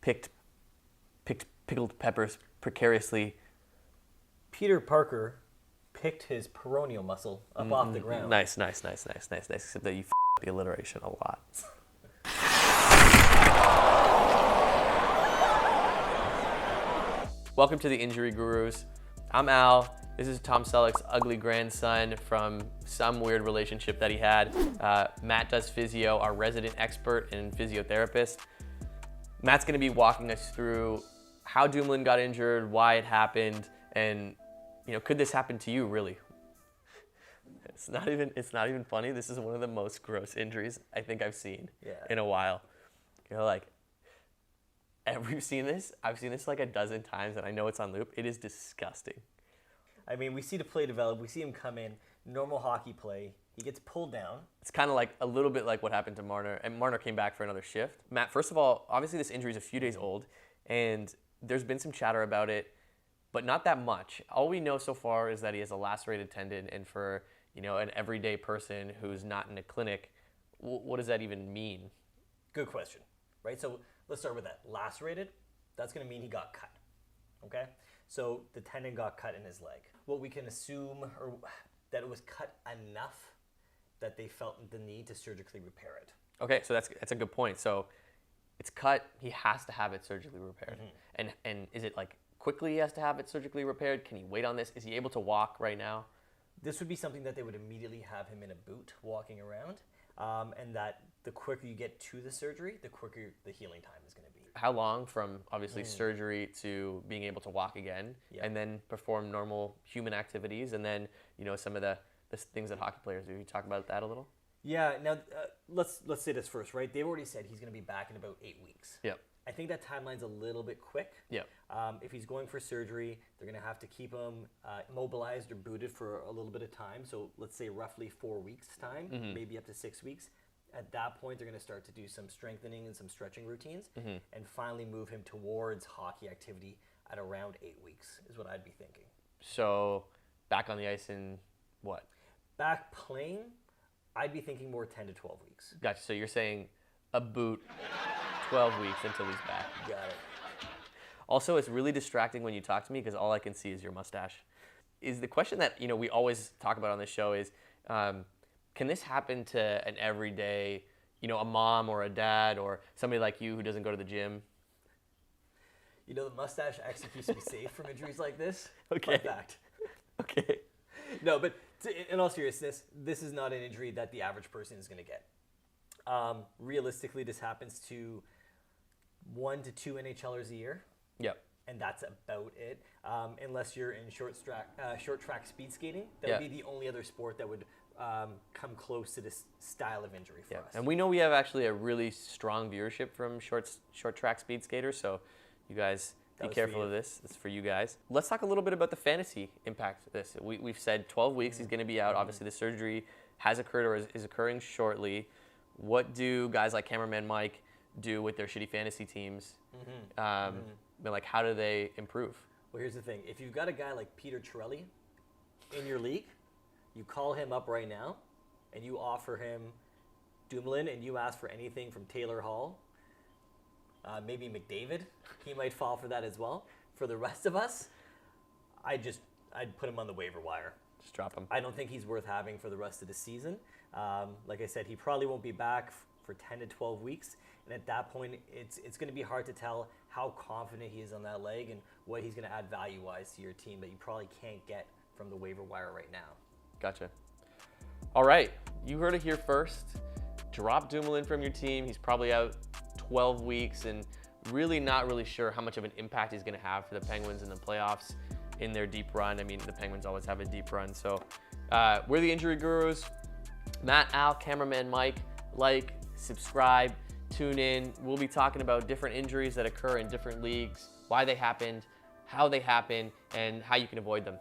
picked pickled peppers precariously. Peter Parker picked his peroneal muscle up off the ground. Nice. Except that you the alliteration a lot. Welcome to the Injury Gurus. I'm Al. This is Tom Selleck's ugly grandson from some weird relationship that he had. Matt does physio, our resident expert and physiotherapist. Matt's gonna be walking us through how Dumoulin got injured, why it happened, and could this happen to you really? It's not even funny. This is one of the most gross injuries I think I've seen in a while. We've seen this. I've seen this like a dozen times, and I know it's on loop. It is disgusting. I mean, we see the play develop. We see him come in, normal hockey play. He gets pulled down. It's kind of like a little bit like what happened to Marner, and Marner came back for another shift. Matt, first of all, obviously this injury is a few days old, and there's been some chatter about it, but not that much. All we know so far is that he has a lacerated tendon, and for an everyday person who's not in a clinic, what does that even mean? Good question, right? So let's start with that. Lacerated, that's going to mean he got cut, okay? So the tendon got cut in his leg. What we can assume or that it was cut enough that they felt the need to surgically repair it. Okay, so that's a good point. So it's cut, he has to have it surgically repaired. Mm-hmm. And is it like quickly he has to have it surgically repaired? Can he wait on this? Is he able to walk right now? This would be something that they would immediately have him in a boot walking around, and that the quicker you get to the surgery, the quicker the healing time is going to be. How long from obviously surgery to being able to walk again and then perform normal human activities and then some of the things that hockey players do? You talk about that a little? Yeah. Now let's say this first, right? They've already said he's going to be back in about 8 weeks. Yep. I think that timeline's a little bit quick. Yep. If he's going for surgery, they're going to have to keep him mobilized or booted for a little bit of time. So let's say roughly 4 weeks time, maybe up to 6 weeks. At that point, they're going to start to do some strengthening and some stretching routines and finally move him towards hockey activity at around 8 weeks is what I'd be thinking. So back on the ice in what? Back playing, I'd be thinking more 10 to 12 weeks. Gotcha. So you're saying a boot 12 weeks until he's back. Got it. Also, it's really distracting when you talk to me because all I can see is your mustache. Is the question that we always talk about on this show is, can this happen to an everyday, a mom or a dad or somebody like you who doesn't go to the gym? The mustache actually keeps me safe from injuries like this. Okay. Fun fact. Okay. No, but in all seriousness, this is not an injury that the average person is going to get. Realistically, this happens to 1 to 2 NHLers a year. Yep. And that's about it. Unless you're in short track speed skating, that would be the only other sport that would come close to this style of injury for us. And we know we have actually a really strong viewership from short track speed skaters, so you guys be careful of this. It's for you guys. Let's talk a little bit about the fantasy impact of this. We've said 12 weeks he's going to be out. Obviously, the surgery has occurred or is occurring shortly. What do guys like Cameraman Mike do with their shitty fantasy teams? Like, how do they improve? Well, here's the thing. If you've got a guy like Peter Chiarelli in your league, you call him up right now and you offer him Dumoulin and you ask for anything from Taylor Hall, maybe McDavid. He might fall for that as well. For the rest of us, I'd put him on the waiver wire. Just drop him. I don't think he's worth having for the rest of the season. Like I said, he probably won't be back for 10 to 12 weeks. And at that point, it's going to be hard to tell how confident he is on that leg and what he's going to add value-wise to your team that you probably can't get from the waiver wire right now. Gotcha. All right, you heard it here first. Drop Dumoulin from your team. He's probably out 12 weeks and really not really sure how much of an impact he's going to have for the Penguins in the playoffs in their deep run. I mean, the Penguins always have a deep run. So we're the Injury Gurus. Matt, Al, Cameraman Mike. Like, subscribe, tune in. We'll be talking about different injuries that occur in different leagues, why they happened, how they happen, and how you can avoid them.